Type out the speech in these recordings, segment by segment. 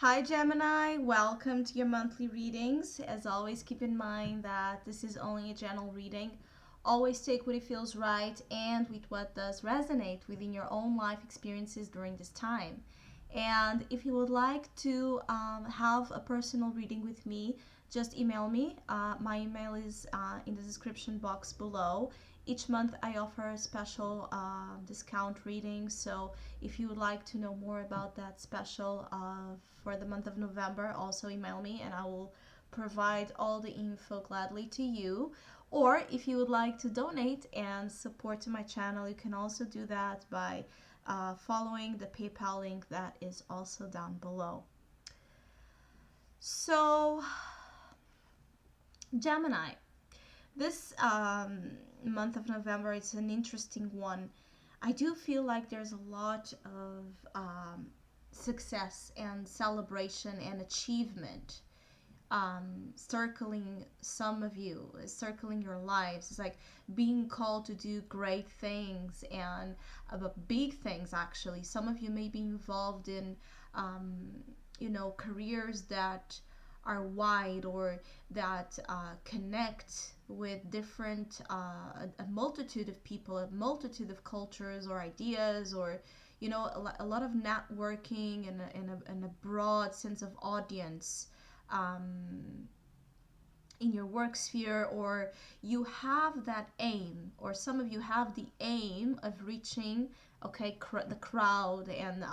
Hi Gemini, welcome to your monthly readings. As always, keep in mind that this is only a general reading. Always take what it feels right and with what does resonate within your own life experiences during this time. And if you would like to have a personal reading with me, just email me. My email is in the description box below. Each month I offer a special discount reading, so if you would like to know more about that special for the month of November, also email me and I will provide all the info gladly to you. Or if you would like to donate and support to my channel, you can also do that by following the PayPal link that is also down below. So, Gemini, this month of November is an interesting one. I do feel like there's a lot of success and celebration and achievement circling some of you, circling your lives. It's like being called to do great things and big things, actually. Some of you may be involved in, careers that are wide or that connect with different, a multitude of people, a multitude of cultures or ideas, or a lot of networking and a broad sense of audience um, in your work sphere, or you have that aim, or some of you have the aim of reaching the crowd and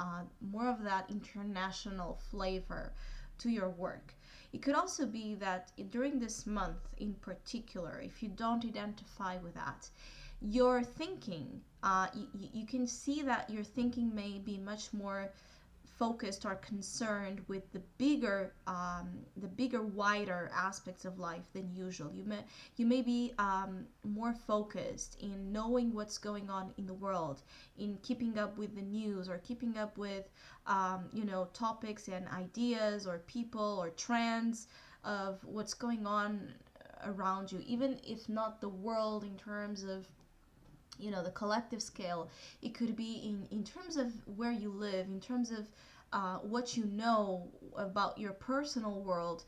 more of that international flavor to your work. It could also be that during this month in particular, if you don't identify with that, your thinking, you can see that your thinking may be much more focused or concerned with the bigger, wider aspects of life than usual. You may be more focused in knowing what's going on in the world, in keeping up with the news or keeping up with topics and ideas or people or trends of what's going on around you, even if not the world in terms of the collective scale. It could be in terms of where you live, in terms of what you know about your personal world.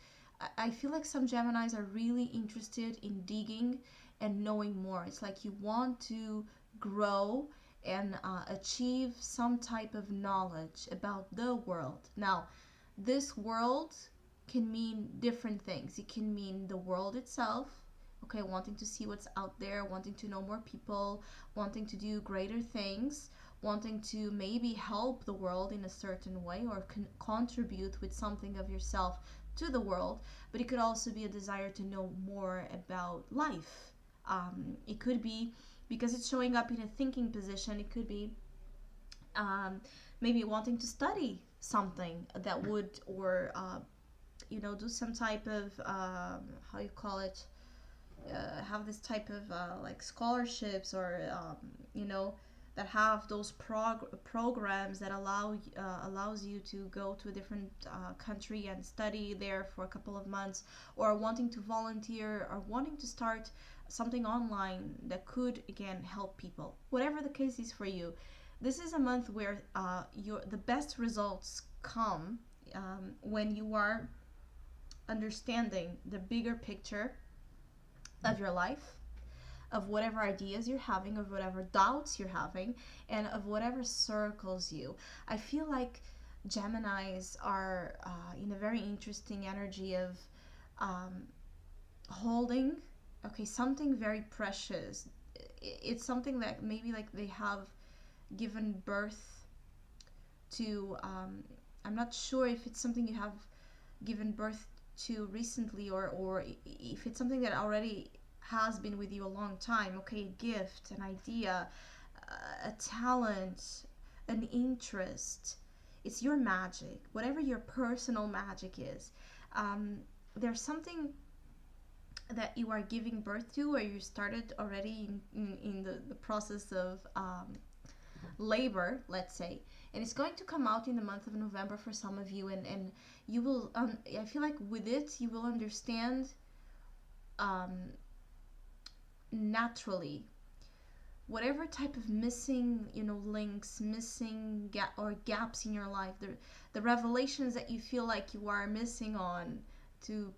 I feel like some Geminis are really interested in digging and knowing more. It's like you want to grow and achieve some type of knowledge about the world. Now, this world can mean different things. It can mean the world itself, okay, wanting to see what's out there, wanting to know more people, wanting to do greater things, wanting to maybe help the world in a certain way or contribute with something of yourself to the world. But it could also be a desire to know more about life. It could be because it's showing up in a thinking position. It could be maybe wanting to study something that would, or do some type of how you call it, have this type of like scholarships, or that have those programs that allows you to go to a different country and study there for a couple of months, or wanting to volunteer, or wanting to start something online that could again help people. Whatever the case is for you, this is a month where the best results come when you are understanding the bigger picture of your life, of whatever ideas you're having, of whatever doubts you're having, and of whatever circles you. I feel like Geminis are in a very interesting energy of holding, something very precious. It's something that maybe like they have given birth to. I'm not sure if it's something you have given birth to recently, or if it's something that already has been with you a long time. Okay, a gift, an idea, a talent, an interest. It's your magic, whatever your personal magic is. There's something that you are giving birth to, or you started already in the process of labor, let's say, and it's going to come out in the month of November for some of you, and you will I feel like with it you will understand naturally whatever type of missing, links, missing gaps in your life, the revelations that you feel like you are missing on to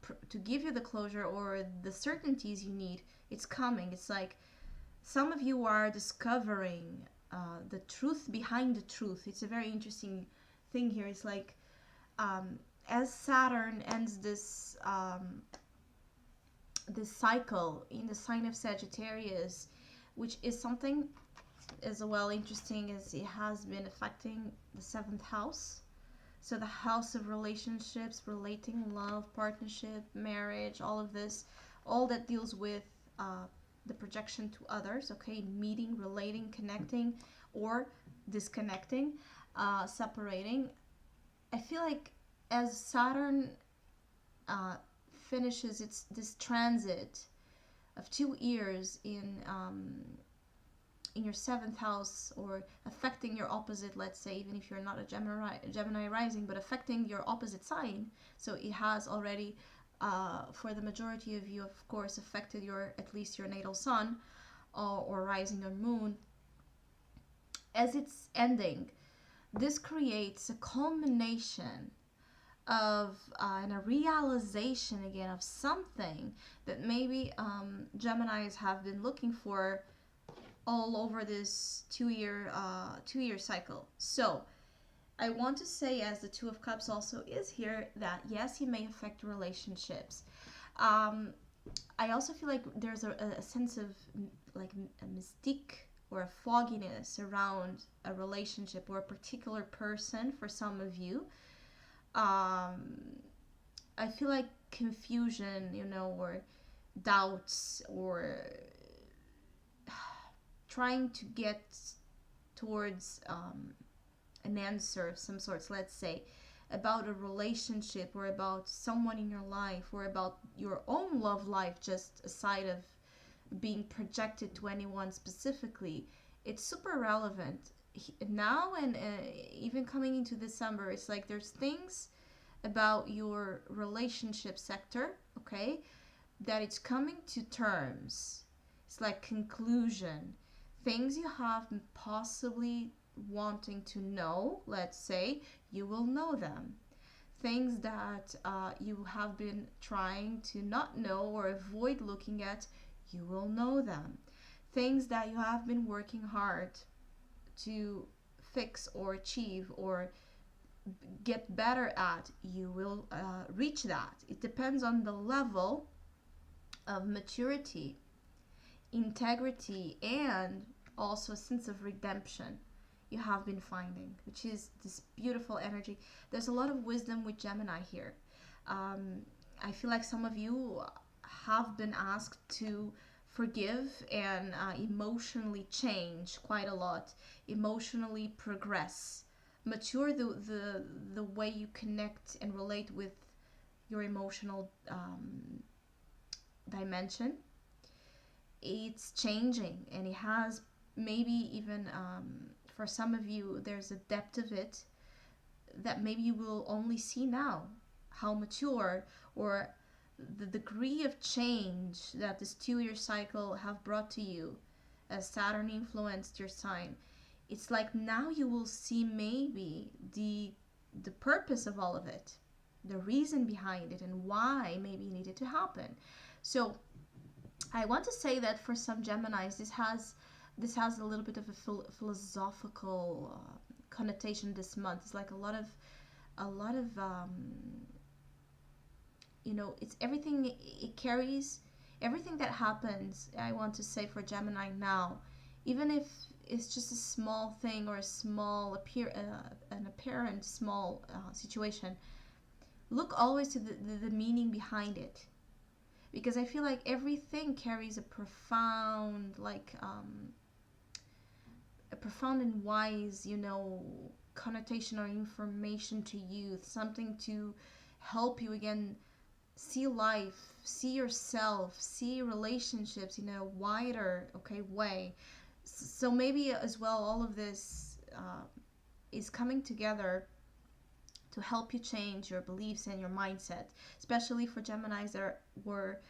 give you the closure or the certainties you need, it's coming. It's like some of you are discovering the truth behind the truth. It's a very interesting thing here. It's like as Saturn ends this cycle in the sign of Sagittarius, which is something as well interesting as it has been affecting the seventh house. So the house of relationships, relating, love, partnership, marriage, all of this, all that deals with the projection to others, okay, meeting, relating, connecting, or disconnecting, separating. I feel like as Saturn uh, finishes this transit of 2 years in your seventh house, or affecting your opposite, let's say, even if you're not a Gemini rising, but affecting your opposite sign. So it has already, for the majority of you, of course, affected at least your natal sun, or rising or moon. As it's ending, this creates a culmination of and a realization again of something that maybe Geminis have been looking for all over this 2 year cycle. So I want to say, as the Two of Cups also is here, that yes, it may affect relationships. um, I also feel like there's a sense of like a mystique or a fogginess around a relationship or a particular person for some of you. um, I feel like confusion, or doubts, or trying to get towards an answer of some sorts, let's say, about a relationship or about someone in your life or about your own love life, just aside of being projected to anyone specifically. It's super relevant now, and even coming into December. It's like there's things about your relationship sector, okay, that it's coming to terms. It's like conclusion. Things you have been possibly wanting to know, let's say, you will know them. Things that you have been trying to not know or avoid looking at, you will know them. Things that you have been working hard to fix or achieve or get better at, you will reach that. It depends on the level of maturity, integrity, and also a sense of redemption you have been finding, which is this beautiful energy. There's a lot of wisdom with Gemini here. I feel like some of you have been asked to forgive and emotionally change quite a lot, emotionally progress, mature the way you connect and relate with your emotional dimension. It's changing, and it has maybe even for some of you, there's a depth of it that maybe you will only see now, how mature or the degree of change that this 2 year cycle have brought to you as Saturn influenced your sign. It's like now you will see maybe the purpose of all of it, the reason behind it, and why maybe it needed to happen. So I want to say that for some Geminis, this has a little bit of a philosophical connotation this month. It's like a lot of it's everything. It carries everything that happens. I want to say for Gemini now, even if it's just a small thing or a small an apparent small situation, look always to the meaning behind it, because I feel like everything carries a profound and wise, connotation or information to youth, something to help you again see life, see yourself, see relationships in a wider, way. So maybe as well, all of this is coming together to help you change your beliefs and your mindset, especially for Geminis that were,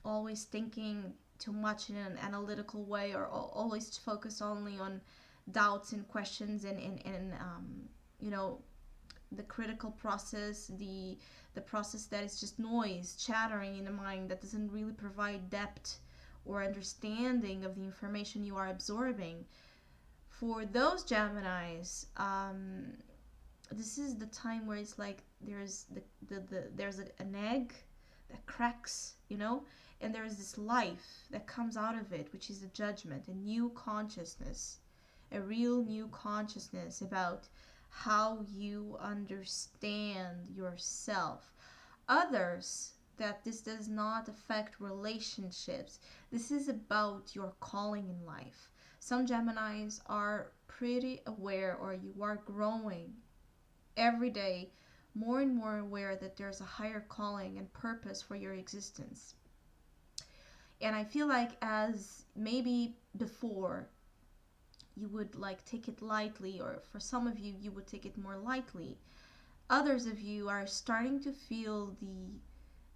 always thinking too much in an analytical way, or always focused only on doubts and questions, and you know, the critical process, the process that is just noise, chattering in the mind that doesn't really provide depth or understanding of the information you are absorbing. For those Geminis, this is the time where it's like there's there's an egg that cracks, you know, and there's this life that comes out of it, which is a judgment, a new consciousness, a real new consciousness about how you understand yourself. Others, that this does not affect relationships. This is about your calling in life. Some Geminis are pretty aware, or you are growing every day more and more aware that there's a higher calling and purpose for your existence. And I feel like, as maybe before you would like take it lightly, or for some of you you would take it more lightly, others of you are starting to feel the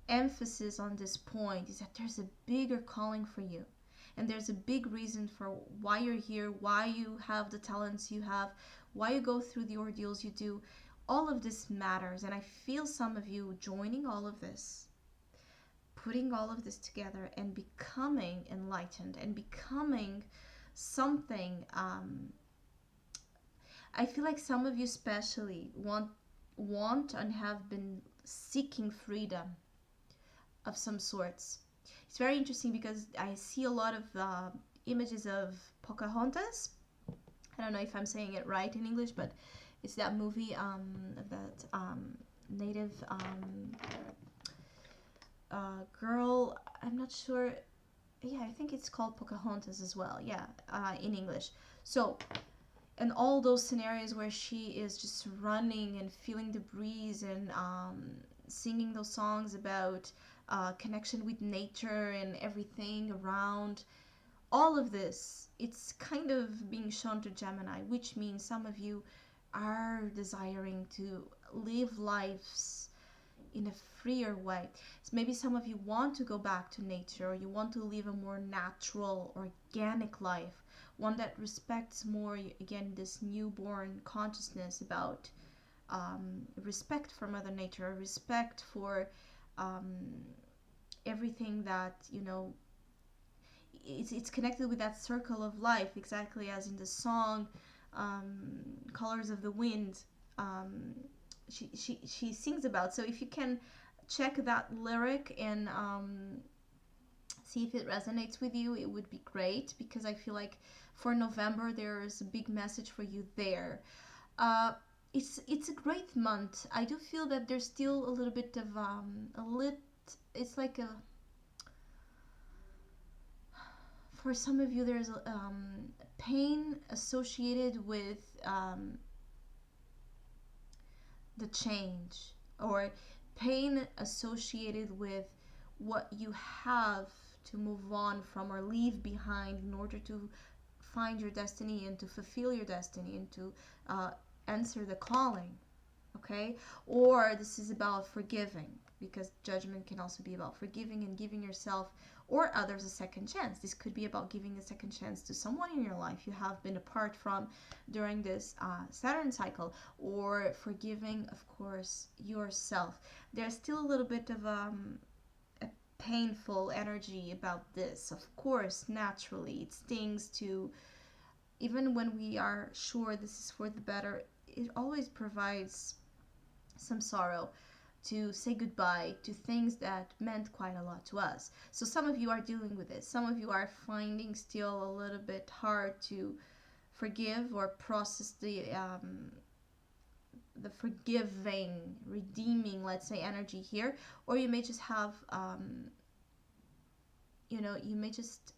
emphasis on this point, is that there's a bigger calling for you, and there's a big reason for why you're here, why you have the talents you have, why you go through the ordeals you do. All of this matters, and I feel some of you joining all of this, putting all of this together, and becoming enlightened and becoming something. I feel like some of you especially want and have been seeking freedom of some sorts. It's very interesting because I see a lot of images of Pocahontas. I don't know if I'm saying it right in English, but it's that movie that native girl. I'm not sure. Yeah, I think it's called Pocahontas as well. Yeah, in English. So, and all those scenarios where she is just running and feeling the breeze, and singing those songs about connection with nature and everything around. All of this, it's kind of being shown to Gemini, which means some of you are desiring to live lives in a freer way. So maybe some of you want to go back to nature, or you want to live a more natural, organic life, one that respects more, again, this newborn consciousness about respect for Mother Nature, respect for everything that, you know, it's connected with that circle of life, exactly as in the song Colors of the Wind. She sings about. So if you can check that lyric and see if it resonates with you, it would be great, because I feel like for November there's a big message for you there. It's a great month. I do feel that there's still a little bit of it's like a, for some of you there's pain associated with the change, or pain associated with what you have to move on from or leave behind in order to find your destiny and to fulfill your destiny and to answer the calling. Okay? Or this is about forgiving, because judgment can also be about forgiving and giving yourself or others a second chance. This could be about giving a second chance to someone in your life you have been apart from during this Saturn cycle, or forgiving, of course, yourself. There's still a little bit of a painful energy about this. Of course, naturally, it stings to, even when we are sure this is for the better, it always provides some sorrow to say goodbye to things that meant quite a lot to us. So some of you are dealing with this. Some of you are finding still a little bit hard to forgive or process the forgiving, redeeming, let's say, energy here. Or you may just have, you may just,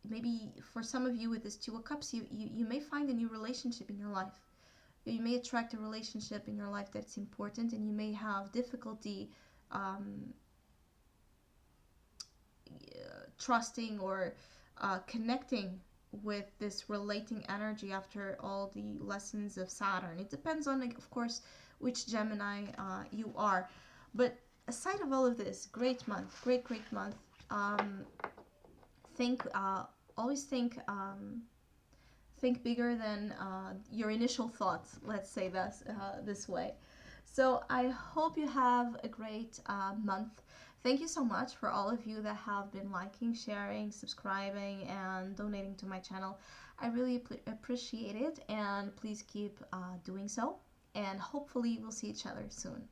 maybe for some of you with this Two of Cups, you may find a new relationship in your life. You may attract a relationship in your life that's important, and you may have difficulty trusting or connecting with this relating energy after all the lessons of Saturn. It depends on, of course, which Gemini you are. But aside of all of this, great month, great month. Um, think always think bigger than your initial thoughts. Let's say this way. So I hope you have a great month. Thank you so much for all of you that have been liking, sharing, subscribing, and donating to my channel. I really appreciate it, and please keep doing so. And hopefully, we'll see each other soon.